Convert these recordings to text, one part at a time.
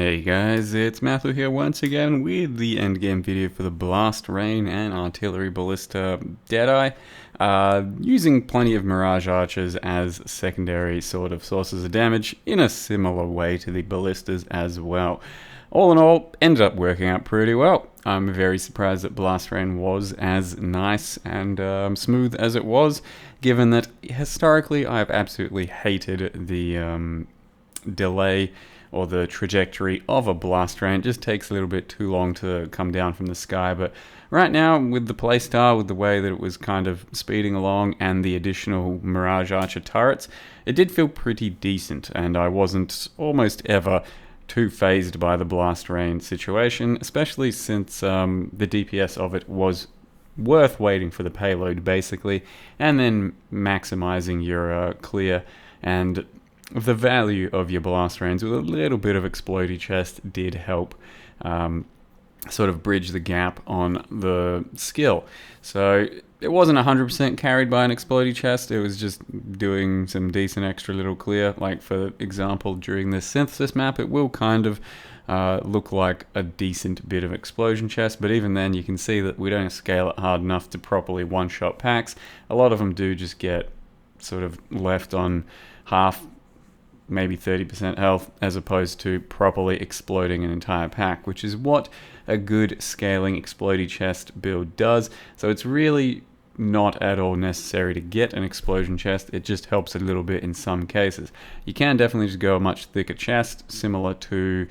Hey guys, it's Matthew here once again with the endgame video for the Blast Rain and Artillery Ballista Deadeye, using plenty of Mirage Archers as secondary sort of sources of damage in a similar way to the Ballistas as well. All in all, ended up working out pretty well. I'm very surprised that Blast Rain was as nice and smooth as it was, given that historically I've absolutely hated the delay or the trajectory of a blast rain. It just takes a little bit too long to come down from the sky. But right now, with the playstyle, with the way that it was kind of speeding along and the additional Mirage Archer turrets, it did feel pretty decent, and I wasn't almost ever too phased by the blast rain situation, especially since the DPS of it was worth waiting for the payload basically, and then maximizing your clear and the value of your blast rains with a little bit of explodey chest did help sort of bridge the gap on the skill. So it wasn't 100% carried by an explodey chest, it was just doing some decent extra little clear. Like for example, during this synthesis map, it will kind of look like a decent bit of explosion chest, but even then you can see that we don't scale it hard enough to properly one-shot packs. A lot of them do just get sort of left on half, maybe 30% health, as opposed to properly exploding an entire pack, which is what a good scaling explodey chest build does. So it's really not at all necessary to get an explosion chest, it just helps a little bit in some cases. You can definitely just go a much thicker chest, similar to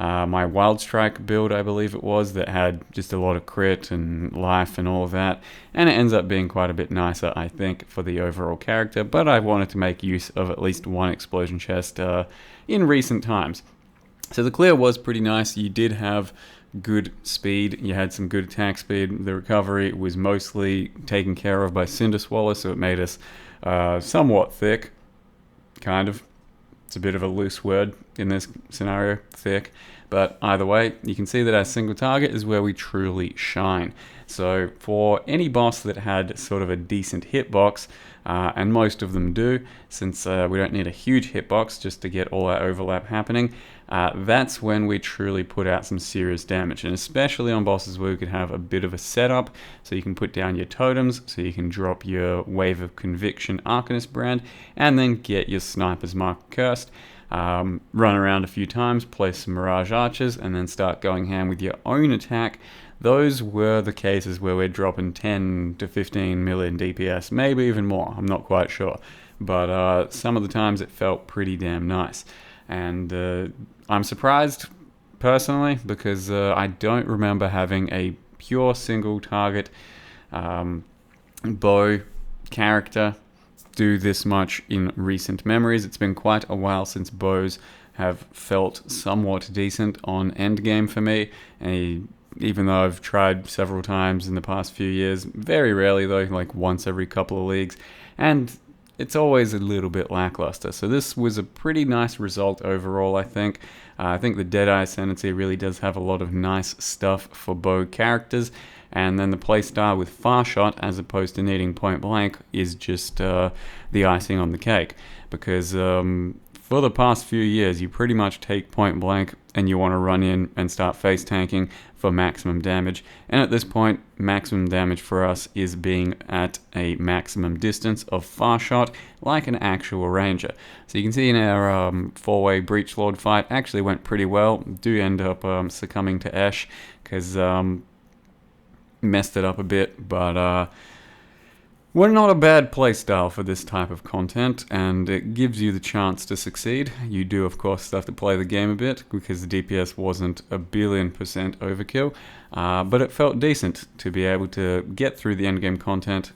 my Wild Strike build, I believe it was, that had just a lot of crit and life and all of that, and it ends up being quite a bit nicer, I think, for the overall character, but I wanted to make use of at least one explosion chest in recent times. So the clear was pretty nice. You did have good speed, you had some good attack speed, the recovery was mostly taken care of by Cinder Swallow, so it made us somewhat thick, kind of. It's a bit of a loose word in this scenario, thick. But either way, you can see that our single target is where we truly shine. So for any boss that had sort of a decent hitbox, and most of them do, since we don't need a huge hitbox just to get all our overlap happening, that's when we truly put out some serious damage. And especially on bosses where we could have a bit of a setup, so you can put down your totems, so you can drop your Wave of Conviction Arcanist brand, and then get your Sniper's Mark Cursed. Run around a few times, place some Mirage Archers, and then start going ham with your own attack. Those were the cases where we're dropping 10 to 15 million DPS, maybe even more, I'm not quite sure. But some of the times it felt pretty damn nice. And I'm surprised, personally, because I don't remember having a pure single target bow character do this much in recent memories. It's been quite a while since bows have felt somewhat decent on endgame for me, and even though I've tried several times in the past few years, very rarely though, like once every couple of leagues, and it's always a little bit lackluster. So this was a pretty nice result overall, I think. I think the Deadeye Ascendancy really does have a lot of nice stuff for bow characters, and then the playstyle with Far Shot as opposed to needing Point Blank is just the icing on the cake, because for the past few years you pretty much take Point Blank and you want to run in and start face tanking for maximum damage, and at this point maximum damage for us is being at a maximum distance of Far Shot like an actual ranger. So you can see in our 4-way Breach Lord fight actually went pretty well. Do end up succumbing to Esh because messed it up a bit, but we're not a bad playstyle for this type of content, and it gives you the chance to succeed. You do, of course, still have to play the game a bit, because the DPS wasn't a billion% overkill, but it felt decent to be able to get through the endgame content,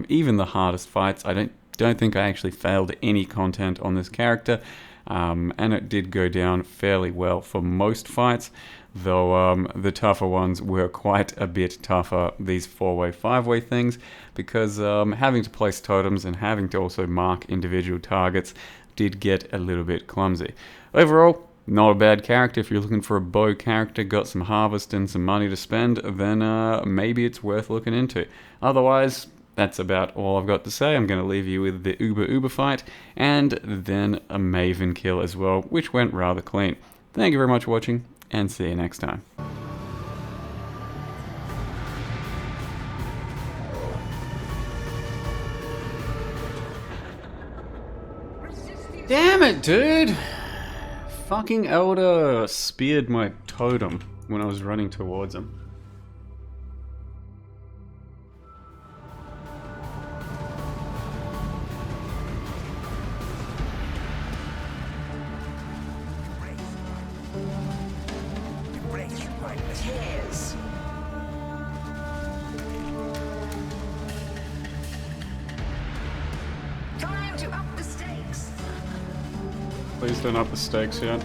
even the hardest fights. I don't think I actually failed any content on this character, and it did go down fairly well for most fights, though the tougher ones were quite a bit tougher, these 4-way, 5-way things, because having to place totems and having to also mark individual targets did get a little bit clumsy. Overall, not a bad character. If you're looking for a bow character, got some harvest and some money to spend, then maybe it's worth looking into. Otherwise, that's about all I've got to say. I'm going to leave you with the Uber fight, and then a Maven kill as well, which went rather clean. Thank you very much for watching, and see you next time. Damn it, dude! Fucking Elder speared my totem when I was running towards him. Time to up the stakes. Please don't up the stakes yet.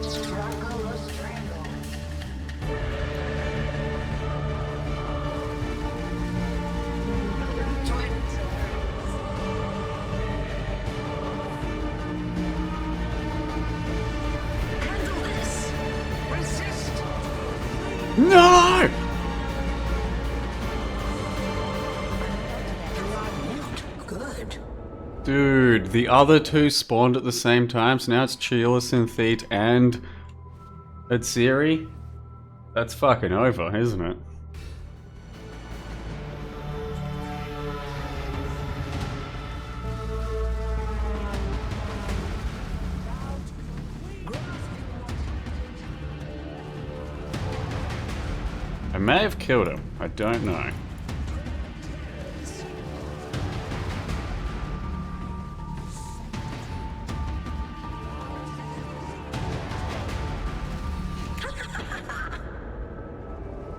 Struggle or strangle. Handle this. Resist. No! Good. Dude, the other two spawned at the same time, so now it's Chila, Synthete, and Atsiri. That's fucking over, isn't it? I may have killed him, I don't know.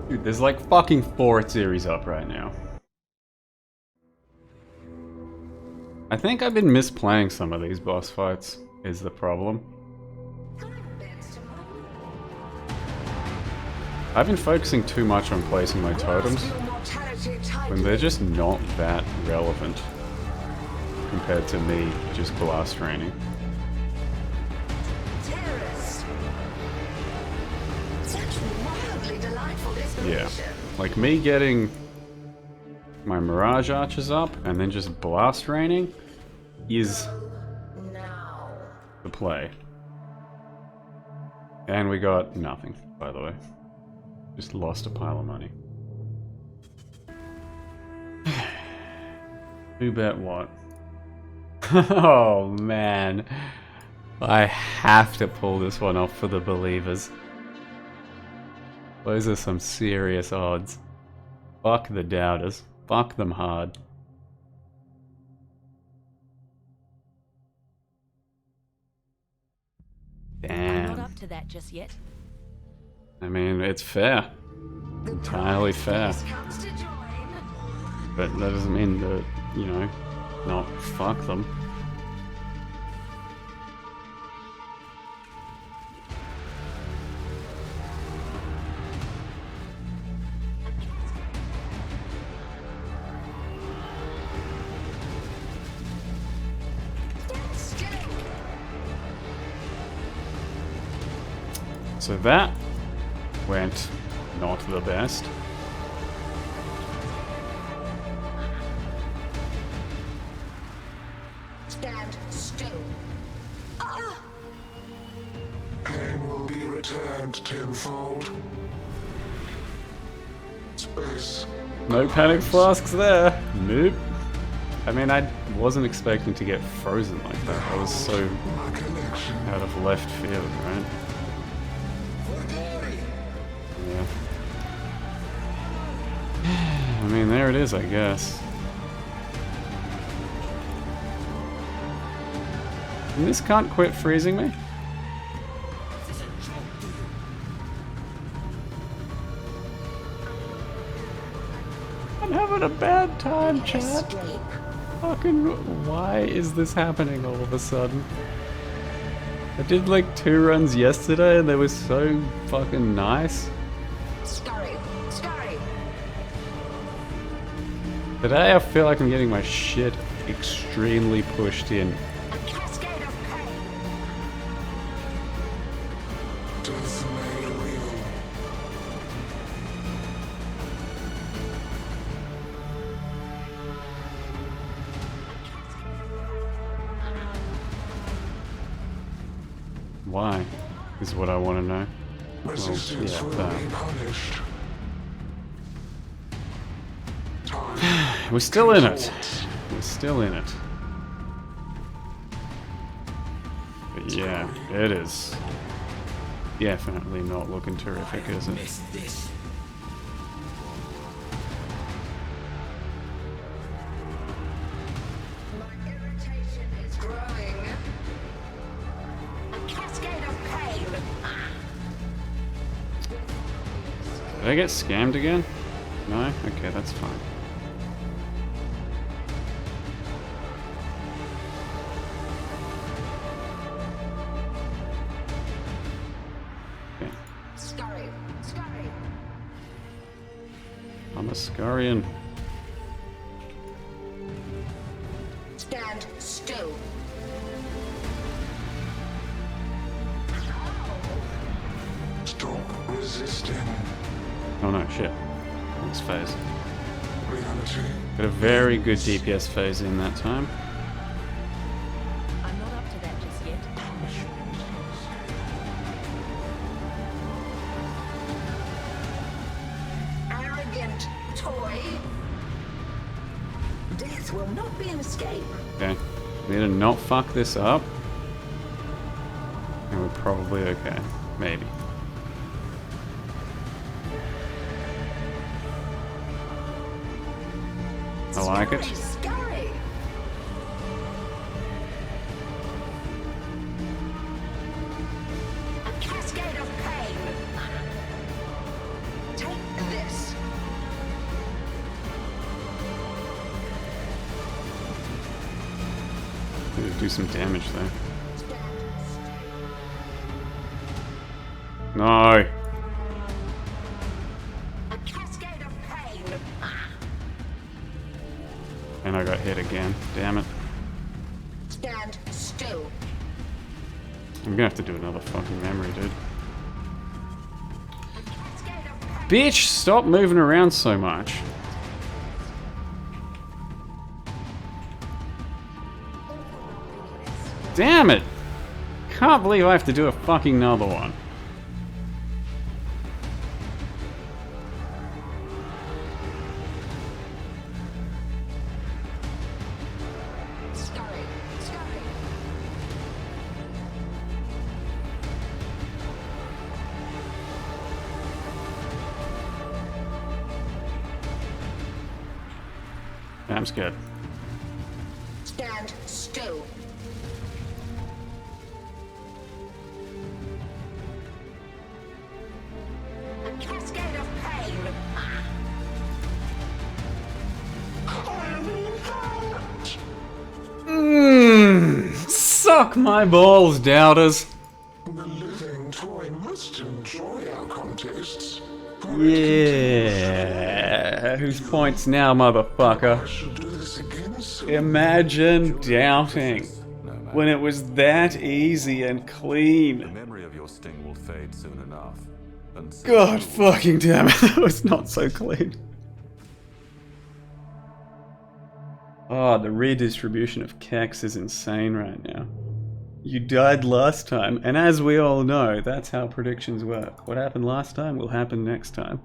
Dude, there's like fucking 4 series up right now. I think I've been misplaying some of these boss fights, is the problem. I've been focusing too much on placing my totems, when they're just not that relevant compared to me just blast raining. Yeah, like me getting my Mirage Archers up and then just blast raining is the play. And we got nothing, by the way. Just lost a pile of money. Who bet what? Oh man. I have to pull this one off for the believers. Those are some serious odds. Fuck the doubters. Fuck them hard. Damn. I'm not up to that just yet. I mean, it's fair. Entirely fair. But that doesn't mean that, you know, not fuck them. So that went not the best. Stand still. Pain will be returned tenfold. Space. No panic flasks there. Nope. I mean, I wasn't expecting to get frozen like that. I was so My connection. out of left field, right? Yeah. I mean, there it is, I guess. And this can't quit freezing me? I'm having a bad time, chat. Fucking, why is this happening all of a sudden? I did like 2 runs yesterday and they were so fucking nice. Scurry. Scurry. Today I feel like I'm getting my shit extremely pushed in. A cascade of pain. Death made real. Why? Is what I want to know. Resistance yeah, will that. be punished. Time We're still in it. controls. We're still in it. But yeah, it is definitely not looking terrific, is it? My irritation is growing. A cascade of pain. Did I get scammed again? No? Okay, that's fine. Okay. Scurry. Scurry. I'm a Scarian. Stand still. Stop resisting. Oh no, shit. Next phase. Reality. Got a very good DPS phase in that time. I'm not up to that just yet. Arrogant toy. Death will not be an escape. Okay. Need to not fuck this up. And we're probably okay. Maybe. I like it. Scurry. A cascade of pain. Take this. Need to do some damage though. No! A cascade of pain. And I got hit again. Damn it. Stand still. I'm gonna have to do another fucking memory, dude. A cascade of pain. Bitch, stop moving around so much. Damn it! Can't believe I have to do a fucking another one. Scurry. Scurry. I'm scared. Stand still. A cascade of pain. Suck my balls, doubters. The living toy must enjoy our contests. Yeah. Whose points now, motherfucker? I shall do this again soon. Imagine doubting when it was that easy and The clean. memory of your sting will fade soon enough. And soon God you will- fucking damn it, that was not so clean. Oh, the redistribution of Kex is insane right now. You died last time, and as we all know, that's how predictions work. What happened last time will happen next time.